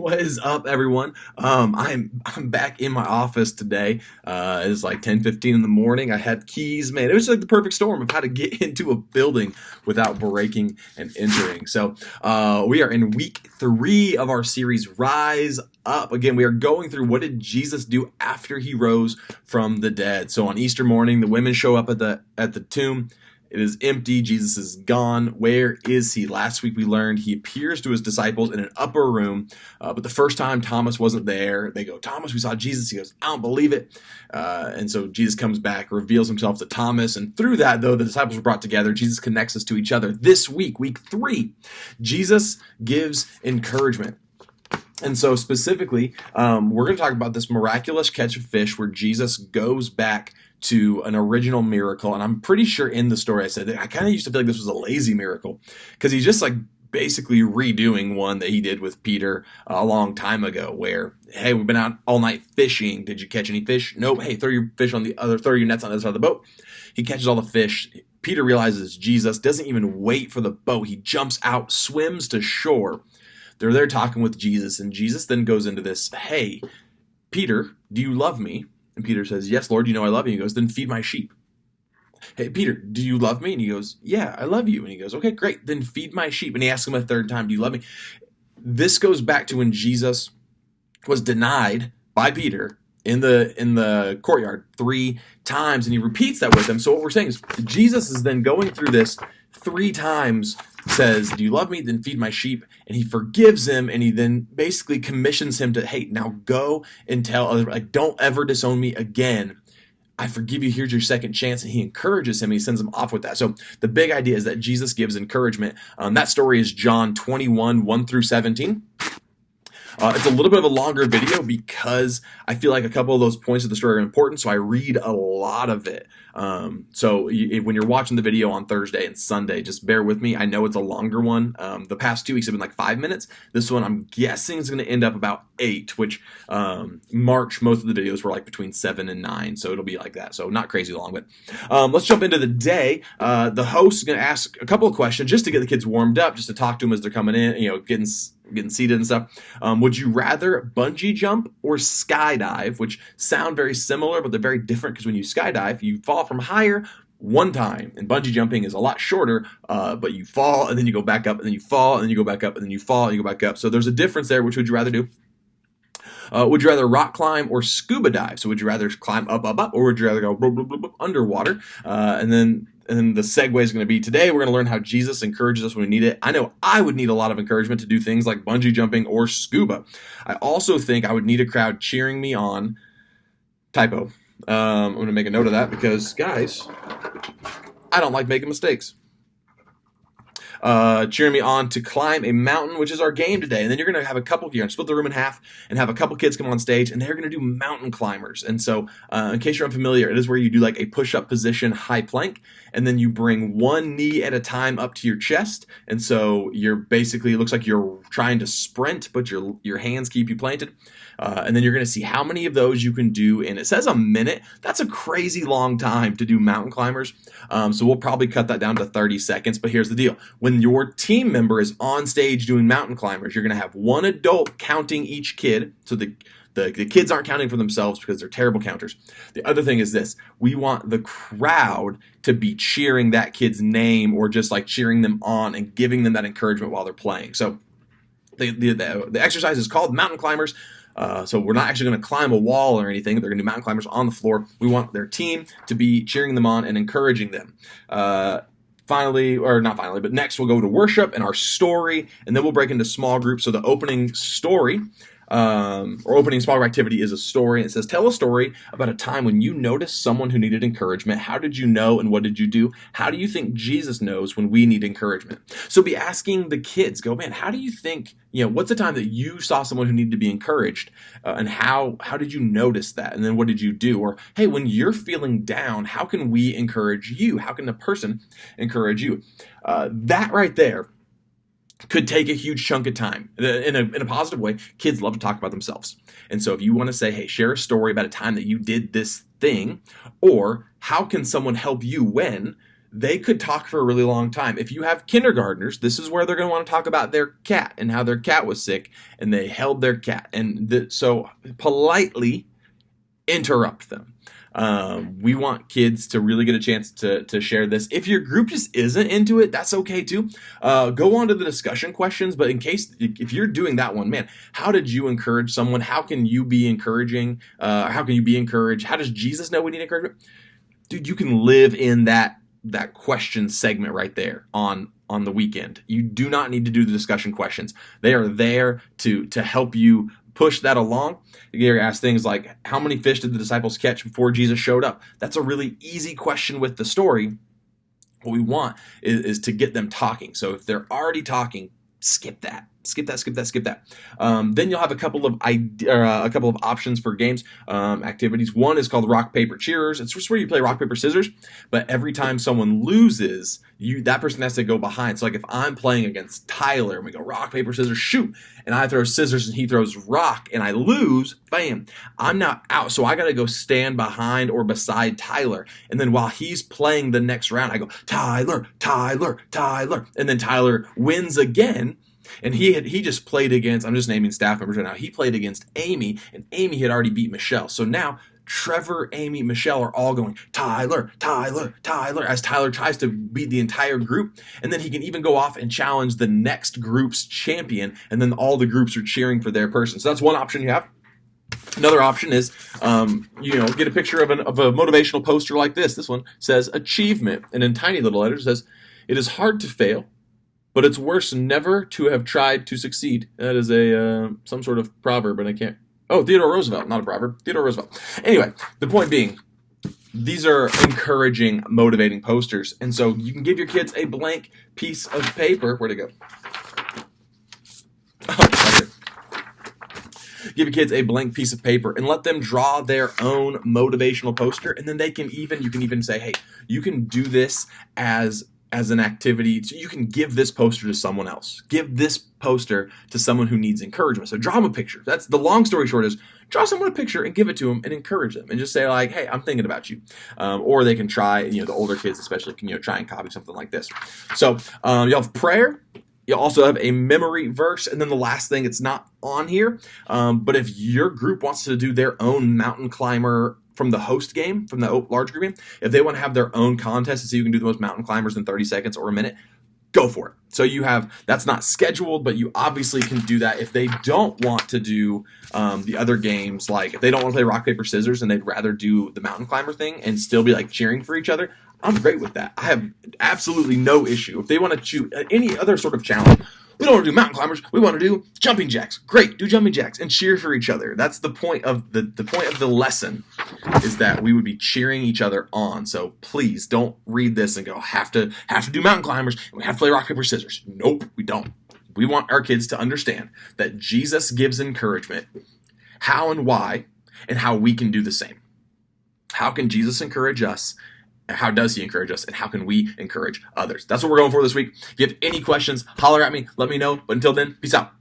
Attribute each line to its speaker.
Speaker 1: What is up, everyone? I'm back in my office today. It's like 10:15 in the morning. I had keys, man. It was like the perfect storm of how to get into a building without breaking and entering. So we are in week 3 of our series, Rise Up. Again, we are going through what did Jesus do after he rose from the dead. So on Easter morning, the women show up at the tomb. It is empty. Jesus is gone. Where is he? Last week we learned he appears to his disciples in an upper room, but the first time Thomas wasn't there. They go, Thomas, we saw Jesus. He goes, I don't believe it. And so Jesus comes back, reveals himself to Thomas. And through that, though, the disciples were brought together. Jesus connects us to each other. This week, week 3, Jesus gives encouragement. And so specifically, we're going to talk about this miraculous catch of fish where Jesus goes back to an original miracle. And I'm pretty sure in the story I said that I kind of used to feel like this was a lazy miracle because he's just like basically redoing one that he did with Peter a long time ago where, hey, we've been out all night fishing. Did you catch any fish? Nope. Hey, throw your nets on the other side of the boat. He catches all the fish. Peter realizes Jesus, doesn't even wait for the boat. He jumps out, swims to shore. They're there talking with Jesus, and Jesus then goes into this, hey, Peter, do you love me? And Peter says, yes, Lord, you know I love you. He goes, then feed my sheep. Hey, Peter, do you love me? And he goes, yeah, I love you. And he goes, okay, great, then feed my sheep. And he asks him a third time, do you love me? This goes back to when Jesus was denied by Peter in the courtyard 3 times, and he repeats that with him. So what we're saying is Jesus is then going through this 3 times, says, do you love me? Then feed my sheep. And he forgives him, and he then basically commissions him to, hey, now go and tell others, like, don't ever disown me again. I forgive you. Here's your second chance. And he encourages him. He sends him off with that. So the big idea is that Jesus gives encouragement. That story is John 21, 1 through 17. It's a little bit of a longer video because I feel like a couple of those points of the story are important, so I read a lot of it. So when you're watching the video on Thursday and Sunday, just bear with me. I know it's a longer one. The past 2 weeks have been like 5 minutes. This one I'm guessing is going to end up about 8, which March, most of the videos were like between 7 and 9, so it'll be like that. So not crazy long, but let's jump into the day. The host is going to ask a couple of questions just to get the kids warmed up, just to talk to them as they're coming in, getting seated and stuff. Would you rather bungee jump or skydive, which sound very similar, but they're very different because when you skydive, you fall from higher one time, and bungee jumping is a lot shorter, but you fall and then you go back up and then you fall and then you go back up and then you fall and you go back up. So there's a difference there. Which would you rather do? Would you rather rock climb or scuba dive? So would you rather climb up, or would you rather go underwater? And then the segue is going to be today we're going to learn how Jesus encourages us when we need it. I know I would need a lot of encouragement to do things like bungee jumping or scuba. I also think I would need a crowd cheering me on. Typo. I'm going to make a note of that because, guys, I don't like making mistakes. Cheering me on to climb a mountain, which is our game today. And then you're going to have you're going to split the room in half and have a couple kids come on stage, and they're going to do mountain climbers. And so, in case you're unfamiliar, it is where you do like a push-up position, high plank, and then you bring one knee at a time up to your chest. And so you're basically, it looks like you're trying to sprint, but your hands keep you planted. And then you're going to see how many of those you can do in, it says a minute. That's a crazy long time to do mountain climbers. So we'll probably cut that down to 30 seconds. But here's the deal. When your team member is on stage doing mountain climbers, you're going to have one adult counting each kid. So the kids aren't counting for themselves because they're terrible counters. The other thing is this. We want the crowd to be cheering that kid's name or just like cheering them on and giving them that encouragement while they're playing. So the exercise is called mountain climbers. So we're not actually going to climb a wall or anything. They're going to do mountain climbers on the floor. We want their team to be cheering them on and encouraging them. Next we'll go to worship and our story, and then we'll break into small groups. So the opening story, or opening small group activity is a story. It says, tell a story about a time when you noticed someone who needed encouragement. How did you know and what did you do? How do you think Jesus knows when we need encouragement? So be asking the kids, go, man, how do you think, what's the time that you saw someone who needed to be encouraged? And how did you notice that? And then what did you do? Or, hey, when you're feeling down, how can we encourage you? How can the person encourage you? That right there could take a huge chunk of time. In a positive way, kids love to talk about themselves. And so if you want to say, hey, share a story about a time that you did this thing, or how can someone help you when, they could talk for a really long time. If you have kindergartners, this is where they're going to want to talk about their cat and how their cat was sick and they held their cat. And so politely interrupt them. We want kids to really get a chance to share this. If your group just isn't into it, that's okay too. Go on to the discussion questions, but if you're doing that one, man, how did you encourage someone? How can you be encouraging? How can you be encouraged? How does Jesus know we need encouragement? Dude, you can live in that question segment right there on the weekend. You do not need to do the discussion questions. They are there to help you push that along. You ask things like, how many fish did the disciples catch before Jesus showed up? That's a really easy question with the story. What we want is to get them talking. So if they're already talking, skip that. Then you'll have a couple of options for games, activities. One is called rock, paper, cheers. It's just where you play rock, paper, scissors, but every time someone loses, that person has to go behind. So like if I'm playing against Tyler and we go rock, paper, scissors, shoot, and I throw scissors and he throws rock and I lose, bam, I'm now out. So I got to go stand behind or beside Tyler. And then while he's playing the next round, I go, Tyler. And then Tyler wins again. And he just played against, I'm just naming staff members right now, he played against Amy, and Amy had already beat Michelle. So now Trevor, Amy, Michelle are all going, Tyler, as Tyler tries to beat the entire group. And then he can even go off and challenge the next group's champion, and then all the groups are cheering for their person. So that's one option you have. Another option is, get a picture of a motivational poster like this. This one says achievement, and in tiny little letters says, it is hard to fail, but it's worse never to have tried to succeed. That is some sort of proverb, and I can't. Oh, Theodore Roosevelt, not a proverb. Theodore Roosevelt. Anyway, the point being, these are encouraging, motivating posters, and so you can give your kids a blank piece of paper. Where'd it go? Oh, right here. Give your kids a blank piece of paper and let them draw their own motivational poster, and then you can even say, hey, you can do this as an activity. So you can give this poster to someone else. Give this poster to someone who needs encouragement. So draw them a picture. That's the long story short is draw someone a picture and give it to them and encourage them and just say like, hey, I'm thinking about you. Or they can try, the older kids especially can, try and copy something like this. So you'll have prayer. You'll also have a memory verse. And then the last thing, it's not on here. But if your group wants to do their own mountain climber from the host game, from the large group game, if they want to have their own contest to see who can do the most mountain climbers in 30 seconds or a minute, go for it. So that's not scheduled, but you obviously can do that. If they don't want to do the other games, like if they don't want to play rock, paper, scissors, and they'd rather do the mountain climber thing and still be like cheering for each other, I'm great with that. I have absolutely no issue. If they want to choose any other sort of challenge, we don't want to do mountain climbers. We want to do jumping jacks. Great, do jumping jacks and cheer for each other. That's the point of the point of the lesson, is that we would be cheering each other on. So please don't read this and go, have to do mountain climbers and we have to play rock, paper, scissors. Nope, we don't. We want our kids to understand that Jesus gives encouragement, how and why, and how we can do the same. How can Jesus encourage us? How does he encourage us, and how can we encourage others? That's what we're going for this week. If you have any questions, holler at me, let me know. But until then, peace out.